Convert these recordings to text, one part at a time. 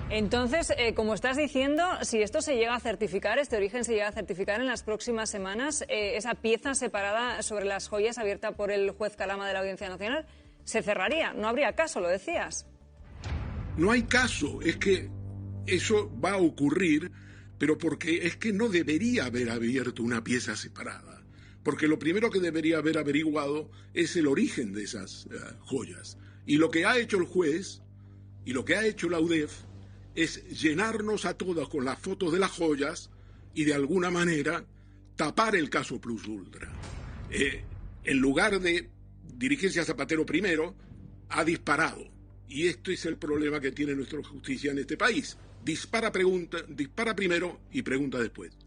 Entonces, como estás diciendo, si esto se llega a certificar, este origen se llega a certificar en las próximas semanas, esa pieza separada sobre las joyas abierta por el juez Calama de la Audiencia Nacional se cerraría. No habría caso, lo decías. No hay caso, es que eso va a ocurrir, pero porque es que no debería haber abierto una pieza separada. Porque lo primero que debería haber averiguado es el origen de esas joyas. Y lo que ha hecho el juez y lo que ha hecho la UDEF es llenarnos a todos con las fotos de las joyas y de alguna manera tapar el caso Plus Ultra. En lugar de dirigirse a Zapatero primero, ha disparado. Y esto es el problema que tiene nuestra justicia en este país. Dispara primero y pregunta después.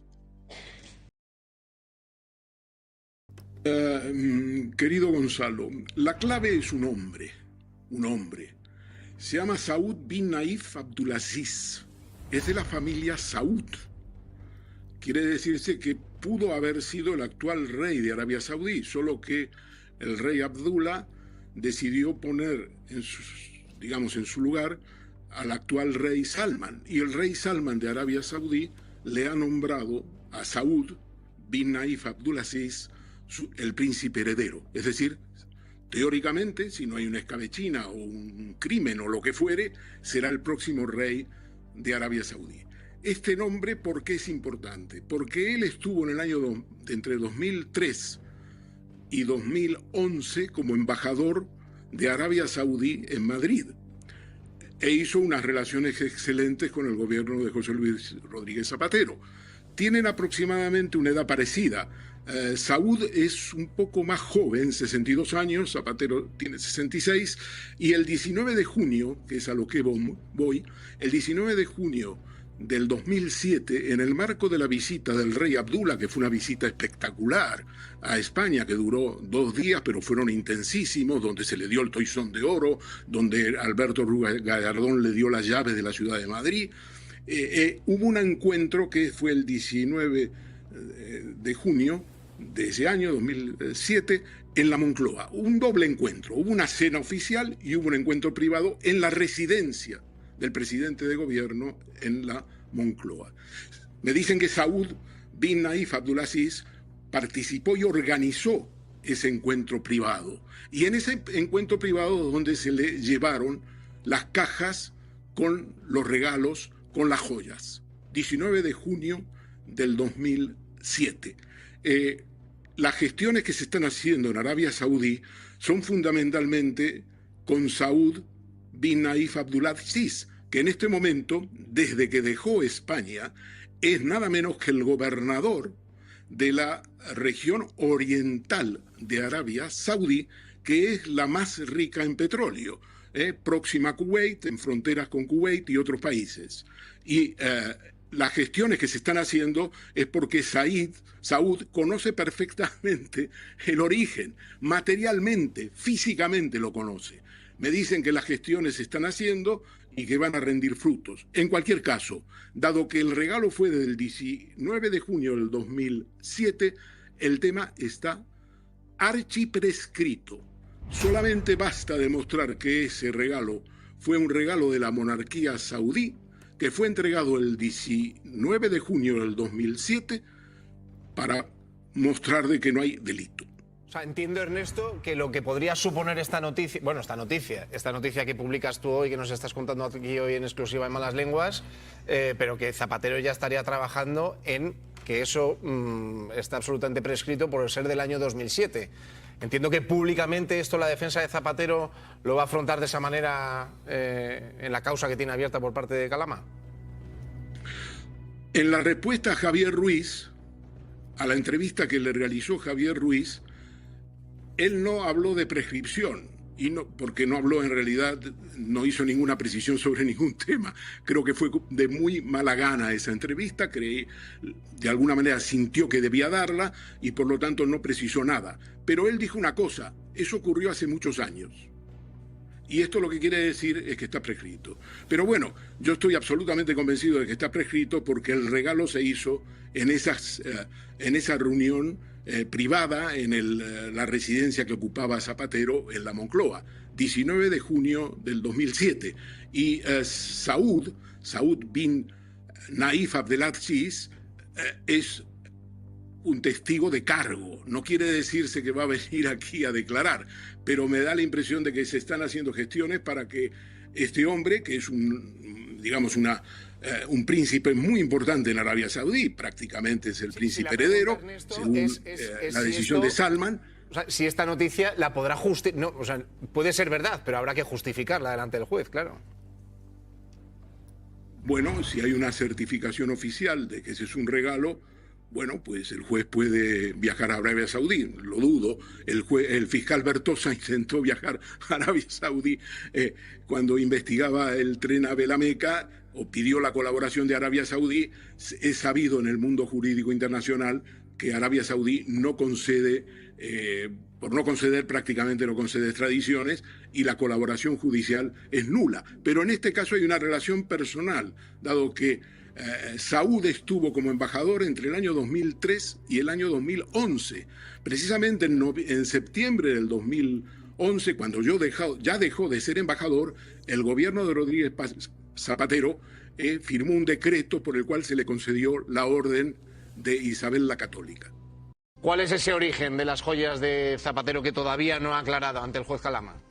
Querido Gonzalo, la clave es un hombre. Se llama Saud bin Naif Abdulaziz. Es de la familia Saud. Quiere decirse que pudo haber sido el actual rey de Arabia Saudí, solo que el rey Abdullah decidió poner en su lugar al actual rey Salman. Y el rey Salman de Arabia Saudí le ha nombrado a Saud bin Naif Abdulaziz el príncipe heredero. Es decir, teóricamente, si no hay una escabechina o un crimen o lo que fuere, será el próximo rey de Arabia Saudí. Este nombre, ¿por qué es importante? Porque él estuvo en el año entre 2003 y 2011 como embajador de Arabia Saudí en Madrid e hizo unas relaciones excelentes con el gobierno de José Luis Rodríguez Zapatero. Tienen aproximadamente una edad parecida. Saud es un poco más joven, 62 años, Zapatero tiene 66, y el 19 de junio, que es a lo que voy, el 19 de junio del 2007, en el marco de la visita del rey Abdullah, que fue una visita espectacular a España, que duró 2 días, pero fueron intensísimos, donde se le dio el toisón de oro, donde Alberto Ruiz Gallardón le dio las llaves de la ciudad de Madrid. Hubo un encuentro que fue el 19 de junio de ese año, 2007, en la Moncloa. Un doble encuentro. Hubo una cena oficial y hubo un encuentro privado en la residencia del presidente de gobierno en la Moncloa. Me dicen que Saud bin Naif Abdulaziz participó y organizó ese encuentro privado. Y en ese encuentro privado donde se le llevaron las cajas con los regalos, con las joyas. 19 de junio del 2007. Las gestiones que se están haciendo en Arabia Saudí son fundamentalmente con Saud bin Naif Abdulaziz, que en este momento, desde que dejó España, es nada menos que el gobernador de la región oriental de Arabia Saudí, que es la más rica en petróleo, próxima a Kuwait, en fronteras con Kuwait y otros países. Y las gestiones que se están haciendo es porque Saud conoce perfectamente el origen, materialmente, físicamente lo conoce. Me dicen que las gestiones se están haciendo y que van a rendir frutos. En cualquier caso, dado que el regalo fue del 19 de junio del 2007, el tema está archiprescrito. Solamente basta demostrar que ese regalo fue un regalo de la monarquía saudí, que fue entregado el 19 de junio del 2007 para mostrar de que no hay delito. O sea, entiendo, Ernesto, que lo que podría suponer esta noticia, esta noticia que publicas tú hoy, que nos estás contando aquí hoy en exclusiva en Malas Lenguas, pero que Zapatero ya estaría trabajando en que eso está absolutamente prescrito por ser del año 2007. Entiendo que públicamente esto la defensa de Zapatero lo va a afrontar de esa manera en la causa que tiene abierta por parte de Calama. En la respuesta a Javier Ruiz, a la entrevista que le realizó Javier Ruiz, él no habló de prescripción, porque no habló en realidad, no hizo ninguna precisión sobre ningún tema. Creo que fue de muy mala gana esa entrevista, de alguna manera sintió que debía darla y por lo tanto no precisó nada. Pero él dijo una cosa, eso ocurrió hace muchos años. Y esto lo que quiere decir es que está prescrito. Pero bueno, yo estoy absolutamente convencido de que está prescrito porque el regalo se hizo en esa reunión privada en la residencia que ocupaba Zapatero en la Moncloa, 19 de junio del 2007. Y Saud Saud bin Naif Abdelaziz, es un testigo de cargo. No quiere decirse que va a venir aquí a declarar, pero me da la impresión de que se están haciendo gestiones para que este hombre, que es un príncipe muy importante en Arabia Saudí, prácticamente es el príncipe heredero, según la decisión de Salman. O sea, si esta noticia la podrá justificar, no, o sea, puede ser verdad, pero habrá que justificarla delante del juez, claro. Bueno, si hay una certificación oficial de que ese es un regalo, bueno, pues el juez puede viajar a Arabia Saudí. Lo dudo. El fiscal Bertosa intentó viajar a Arabia Saudí cuando investigaba el tren Abel a Meca, o pidió la colaboración de Arabia Saudí. Es sabido en el mundo jurídico internacional que Arabia Saudí no concede, por no conceder, prácticamente no concede extradiciones, y la colaboración judicial es nula. Pero en este caso hay una relación personal, dado que Saud estuvo como embajador entre el año 2003 y el año 2011. Precisamente en septiembre del 2011, cuando ya dejó de ser embajador, el gobierno de Rodríguez Zapatero firmó un decreto por el cual se le concedió la orden de Isabel la Católica. ¿Cuál es ese origen de las joyas de Zapatero que todavía no ha aclarado ante el juez Calama?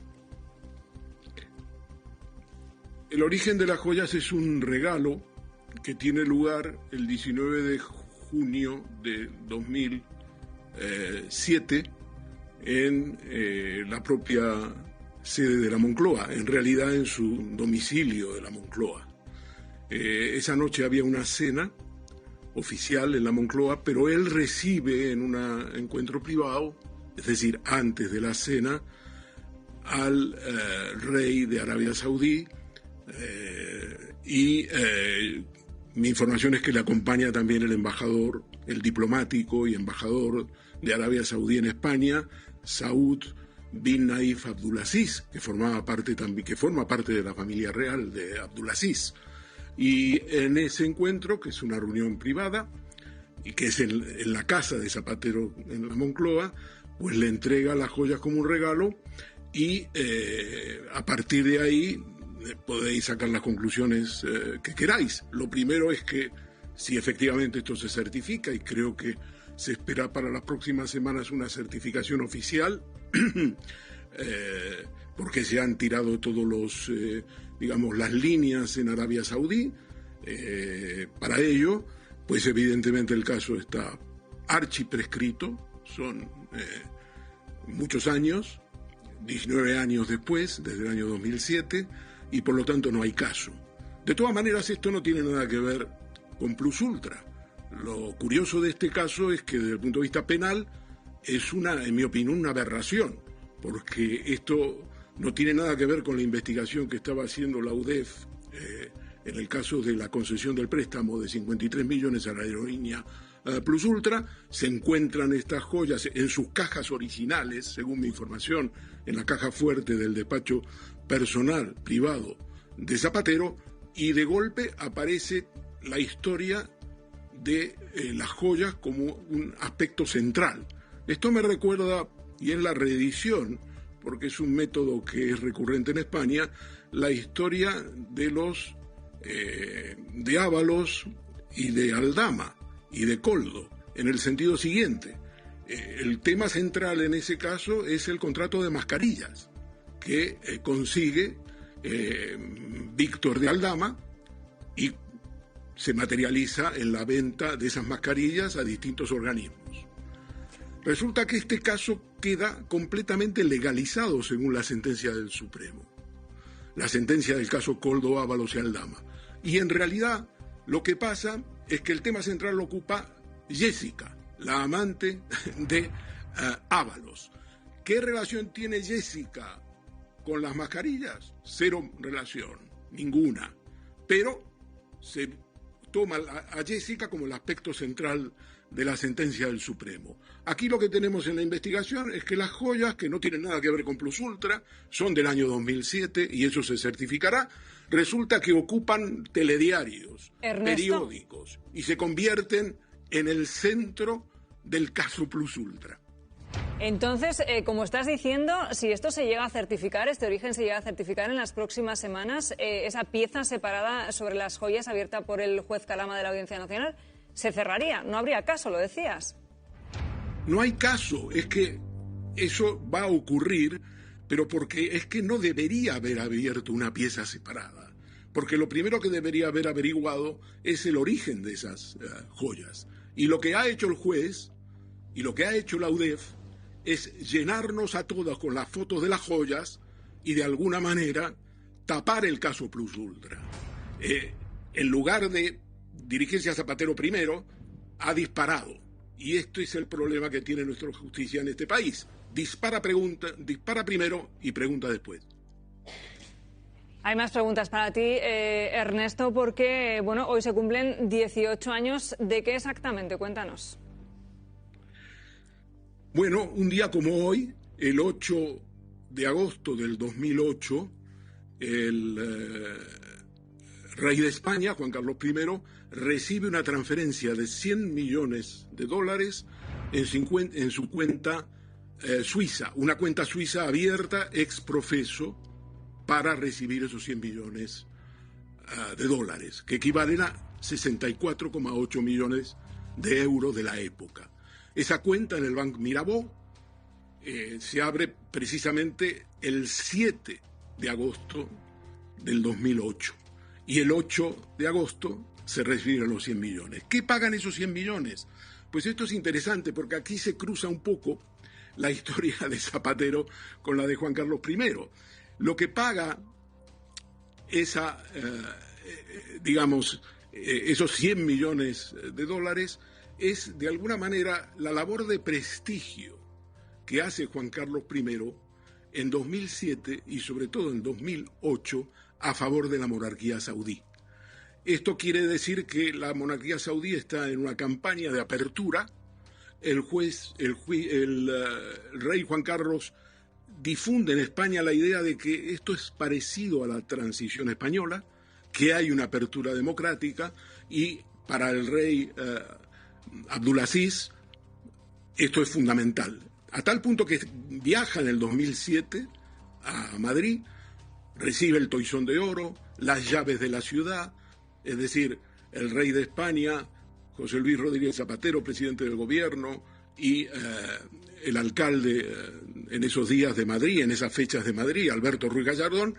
El origen de las joyas es un regalo que tiene lugar el 19 de junio de 2007 en la propia sede de la Moncloa, en realidad en su domicilio de la Moncloa. Esa noche había una cena oficial en la Moncloa, pero él recibe en un encuentro privado, es decir, antes de la cena, al rey de Arabia Saudí, y mi información es que le acompaña también el embajador, el diplomático y embajador de Arabia Saudí en España, Saud bin Naif Abdulaziz, que forma parte de la familia real de Abdulaziz. Y en ese encuentro, que es una reunión privada, y que es en la casa de Zapatero en la Moncloa, pues le entrega las joyas como un regalo, y a partir de ahí podéis sacar las conclusiones que queráis. Lo primero es que si efectivamente esto se certifica, y creo que se espera para las próximas semanas una certificación oficial, porque se han tirado todos los, las líneas en Arabia Saudí. Para ello, pues evidentemente el caso está archiprescrito, son muchos años, 19 años después, desde el año 2007, y por lo tanto no hay caso. De todas maneras, esto no tiene nada que ver con Plus Ultra. Lo curioso de este caso es que desde el punto de vista penal es en mi opinión, una aberración, porque esto no tiene nada que ver con la investigación que estaba haciendo la UDEF en el caso de la concesión del préstamo de 53 millones a la aerolínea Plus Ultra. Se encuentran estas joyas en sus cajas originales, según mi información, en la caja fuerte del despacho personal, privado de Zapatero, y de golpe aparece la historia de las joyas como un aspecto central. Esto me recuerda, y es la reedición, porque es un método que es recurrente en España, la historia de los de Ábalos y de Aldama y de Coldo, en el sentido siguiente. El tema central en ese caso es el contrato de mascarillas que consigue Víctor de Aldama y se materializa en la venta de esas mascarillas a distintos organismos. Resulta que este caso queda completamente legalizado según la sentencia del Supremo, la sentencia del caso Coldo, Ábalos y Aldama. Y en realidad lo que pasa es que el tema central lo ocupa Jessica, la amante de Ábalos. ¿Qué relación tiene Jessica con las mascarillas? Cero relación, ninguna. Pero se toma a Jessica como el aspecto central de la sentencia del Supremo. Aquí lo que tenemos en la investigación es que las joyas, que no tienen nada que ver con Plus Ultra, son del año 2007 y eso se certificará. Resulta que ocupan telediarios, periódicos, y se convierten en el centro del caso Plus Ultra. Entonces, como estás diciendo, si esto se llega a certificar, este origen se llega a certificar en las próximas semanas, esa pieza separada sobre las joyas abierta por el juez Calama de la Audiencia Nacional se cerraría. No habría caso, lo decías. No hay caso, es que eso va a ocurrir, pero porque es que no debería haber abierto una pieza separada. Porque lo primero que debería haber averiguado es el origen de esas joyas. Y lo que ha hecho el juez y lo que ha hecho la UDEF es llenarnos a todos con las fotos de las joyas y de alguna manera tapar el caso Plus Ultra. En lugar de dirigirse a Zapatero primero, ha disparado. Y este es el problema que tiene nuestra justicia en este país. Dispara primero y pregunta después. Hay más preguntas para ti, Ernesto, porque bueno, hoy se cumplen 18 años. ¿De qué exactamente? Cuéntanos. Bueno, un día como hoy, el 8 de agosto del 2008, el rey de España, Juan Carlos I, recibe una transferencia de $100 millones en su cuenta suiza, una cuenta suiza abierta ex profeso para recibir esos $100 millones de dólares, que equivalen a 64,8 millones de euros de la época. Esa cuenta en el Banco Mirabeau se abre precisamente el 7 de agosto del 2008 y el 8 de agosto se reciben los 100 millones. ¿Qué pagan esos 100 millones? Pues esto es interesante porque aquí se cruza un poco la historia de Zapatero con la de Juan Carlos I. Lo que paga esos 100 millones de dólares es de alguna manera la labor de prestigio que hace Juan Carlos I en 2007 y sobre todo en 2008 a favor de la monarquía saudí. Esto quiere decir que la monarquía saudí está en una campaña de apertura. El rey Juan Carlos difunde en España la idea de que esto es parecido a la transición española, que hay una apertura democrática y para el rey Abdulaziz esto es fundamental. A tal punto que viaja en el 2007 a Madrid, recibe el Toisón de Oro, las llaves de la ciudad, es decir, el rey de España, José Luis Rodríguez Zapatero, presidente del gobierno, y el alcalde en esos días de Madrid, en esas fechas de Madrid, Alberto Ruiz Gallardón,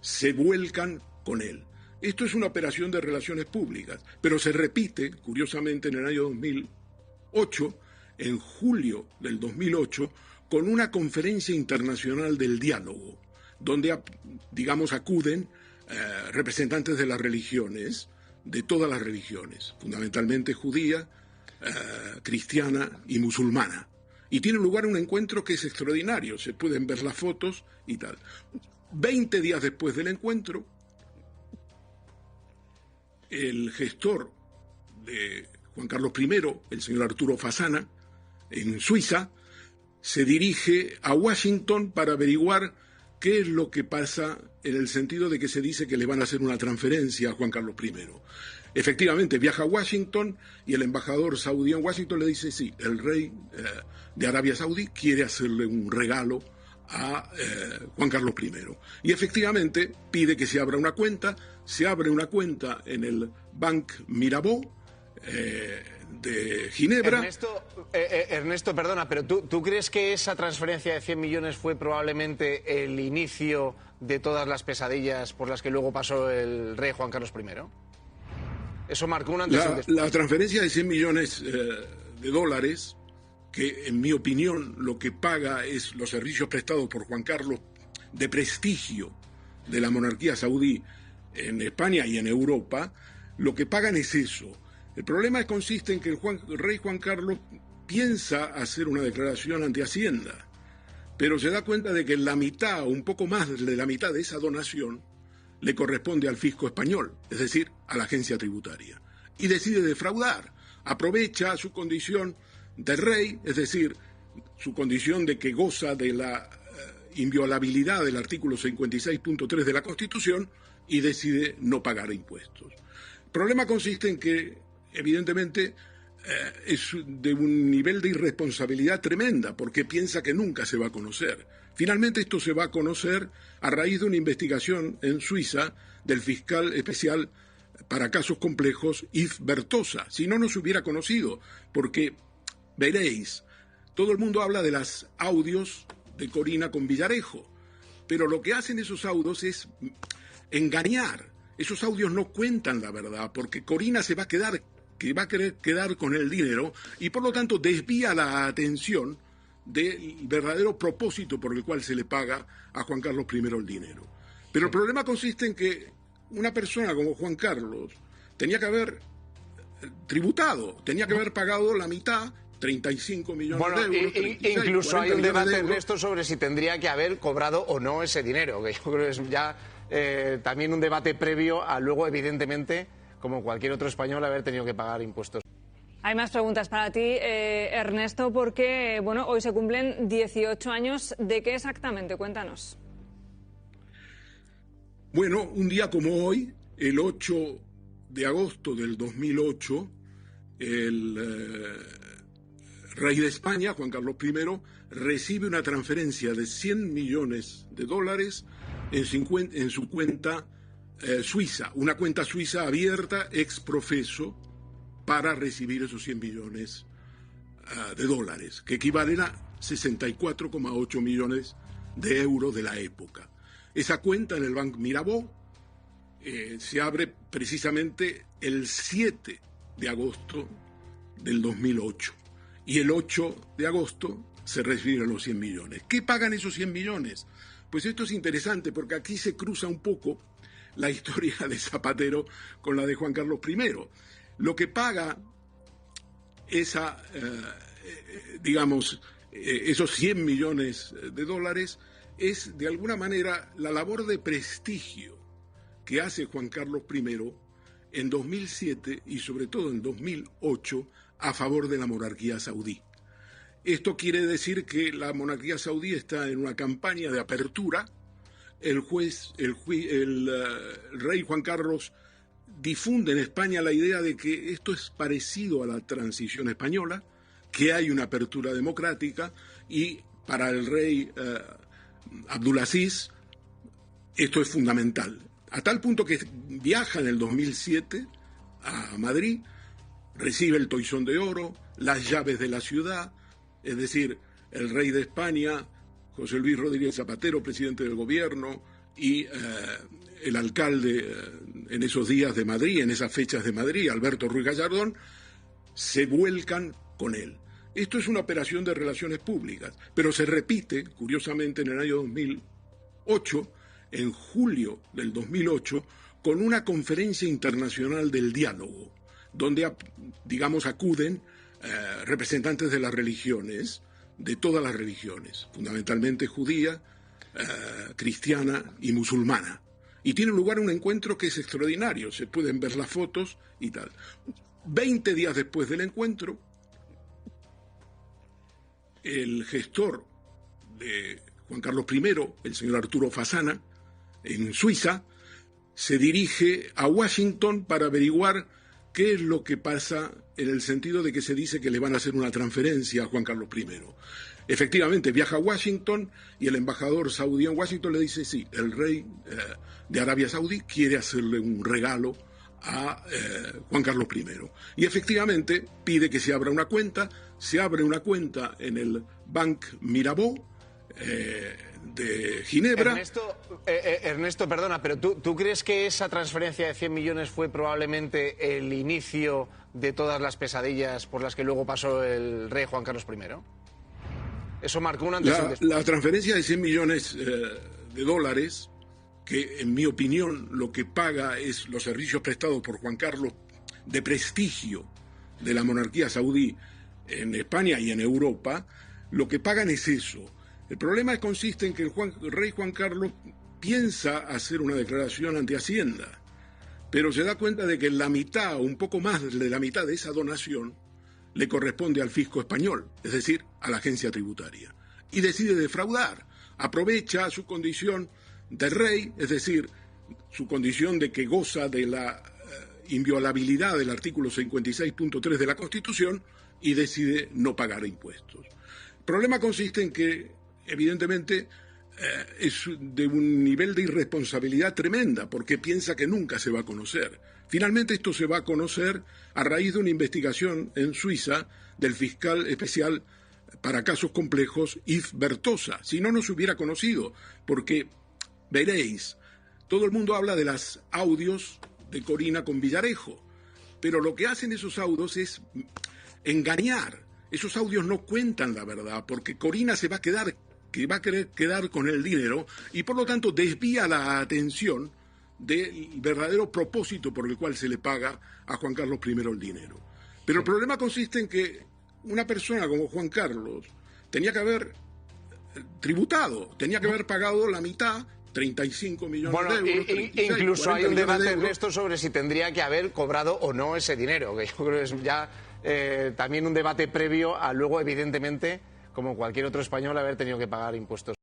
se vuelcan con él. Esto es una operación de relaciones públicas, pero se repite, curiosamente, en el año 2008, en julio del 2008, con una conferencia internacional del diálogo, donde, digamos, acuden representantes de las religiones, de todas las religiones, fundamentalmente judía, cristiana y musulmana. Y tiene lugar un encuentro que es extraordinario, se pueden ver las fotos y tal. 20 días después del encuentro, el gestor de Juan Carlos I, el señor Arturo Fasana, en Suiza, se dirige a Washington para averiguar qué es lo que pasa en el sentido de que se dice que le van a hacer una transferencia a Juan Carlos I. Efectivamente, viaja a Washington y el embajador saudí en Washington le dice, sí, el rey de Arabia Saudí quiere hacerle un regalo a Juan Carlos I. Y efectivamente pide que se abra una cuenta, se abre una cuenta en el Bank Mirabeau de Ginebra. Ernesto, perdona, pero ¿tú crees que esa transferencia de 100 millones fue probablemente el inicio de todas las pesadillas por las que luego pasó el rey Juan Carlos I? Eso marcó un antes y un después. La transferencia de 100 millones de dólares, que en mi opinión lo que paga es los servicios prestados por Juan Carlos de prestigio de la monarquía saudí en España y en Europa, lo que pagan es eso. El problema consiste en que el rey Juan Carlos piensa hacer una declaración ante Hacienda, pero se da cuenta de que la mitad o un poco más de la mitad de esa donación le corresponde al fisco español, es decir, a la agencia tributaria, y decide defraudar. Aprovecha su condición de rey, es decir, su condición de que goza de la inviolabilidad del artículo 56.3 de la Constitución y decide no pagar impuestos. El problema consiste en que, evidentemente, es de un nivel de irresponsabilidad tremenda, porque piensa que nunca se va a conocer. Finalmente esto se va a conocer a raíz de una investigación en Suiza del fiscal especial para casos complejos, Yves Bertosa. Si no, no se hubiera conocido, porque, veréis, todo el mundo habla de los audios de Corina con Villarejo, pero lo que hacen esos audios es engañar. Esos audios no cuentan la verdad, porque Corina va a querer quedar con el dinero y por lo tanto desvía la atención del verdadero propósito por el cual se le paga a Juan Carlos I el dinero. Pero el problema consiste en que una persona como Juan Carlos tenía que haber tributado, tenía que haber pagado la mitad, 35 millones de euros. 36, incluso hay un debate, en esto sobre si tendría que haber cobrado o no ese dinero, que yo creo que es ya también un debate previo a luego, evidentemente, como cualquier otro español, haber tenido que pagar impuestos. Hay más preguntas para ti, Ernesto, porque bueno, hoy se cumplen 18 años. ¿De qué exactamente? Cuéntanos. Bueno, un día como hoy, el 8 de agosto del 2008, el rey de España, Juan Carlos I, recibe una transferencia de 100 millones de dólares en su cuenta suiza, una cuenta suiza abierta ex profeso para recibir esos 100 millones de dólares, que equivalen a 64,8 millones de euros de la época. Esa cuenta en el Banco Mirabeau se abre precisamente el 7 de agosto del 2008 y el 8 de agosto se reciben los 100 millones. ¿Qué pagan esos 100 millones? Pues esto es interesante porque aquí se cruza un poco la historia de Zapatero con la de Juan Carlos I. Lo que paga esos 100 millones de dólares es de alguna manera la labor de prestigio que hace Juan Carlos I en 2007 y sobre todo en 2008 a favor de la monarquía saudí. Esto quiere decir que la monarquía saudí está en una campaña de apertura. El rey Juan Carlos difunde en España la idea de que esto es parecido a la transición española, que hay una apertura democrática y para el rey Abdulaziz esto es fundamental. A tal punto que viaja en el 2007 a Madrid, recibe el Toisón de Oro, las llaves de la ciudad, es decir, el rey de España, José Luis Rodríguez Zapatero, presidente del gobierno, y el alcalde en esos días de Madrid, en esas fechas de Madrid, Alberto Ruiz Gallardón, se vuelcan con él. Esto es una operación de relaciones públicas, pero se repite, curiosamente, en el año 2008, en julio del 2008, con una conferencia internacional del diálogo, donde, digamos, acuden representantes de las religiones, de todas las religiones, fundamentalmente judía, cristiana y musulmana. Y tiene lugar un encuentro que es extraordinario, se pueden ver las fotos y tal. 20 días después del encuentro, el gestor de Juan Carlos I, el señor Arturo Fasana, en Suiza, se dirige a Washington para averiguar qué es lo que pasa en el sentido de que se dice que le van a hacer una transferencia a Juan Carlos I. Efectivamente, viaja a Washington y el embajador saudí en Washington le dice, sí, el rey de Arabia Saudí quiere hacerle un regalo a Juan Carlos I. Y efectivamente pide que se abra una cuenta, se abre una cuenta en el Bank Mirabeau de Ginebra. Ernesto, perdona, pero ¿tú crees que esa transferencia de 100 millones fue probablemente el inicio de todas las pesadillas por las que luego pasó el rey Juan Carlos I? Eso marcó un antes y un después. La transferencia de 100 millones de dólares, que en mi opinión lo que paga es los servicios prestados por Juan Carlos de prestigio de la monarquía saudí en España y en Europa, lo que pagan es eso. El problema consiste en que el rey Juan Carlos piensa hacer una declaración ante Hacienda, pero se da cuenta de que la mitad o un poco más de la mitad de esa donación le corresponde al fisco español, es decir, a la agencia tributaria, y decide defraudar. Aprovecha su condición de rey, es decir, su condición de que goza de la inviolabilidad del artículo 56.3 de la Constitución y decide no pagar impuestos. El problema consiste en que, evidentemente, es de un nivel de irresponsabilidad tremenda, porque piensa que nunca se va a conocer. Finalmente esto se va a conocer a raíz de una investigación en Suiza del fiscal especial para casos complejos, Yves Bertosa. Si no, no se hubiera conocido, porque, veréis, todo el mundo habla de los audios de Corina con Villarejo, pero lo que hacen esos audios es engañar. Esos audios no cuentan la verdad, porque Corina se va a querer quedar con el dinero y por lo tanto desvía la atención del verdadero propósito por el cual se le paga a Juan Carlos I el dinero. Pero el problema consiste en que una persona como Juan Carlos tenía que haber tributado, tenía que haber pagado la mitad, 35 millones de euros. 36, incluso hay un debate, Ernesto, esto sobre si tendría que haber cobrado o no ese dinero, que yo creo que es ya también un debate previo a luego, evidentemente, como cualquier otro español, haber tenido que pagar impuestos.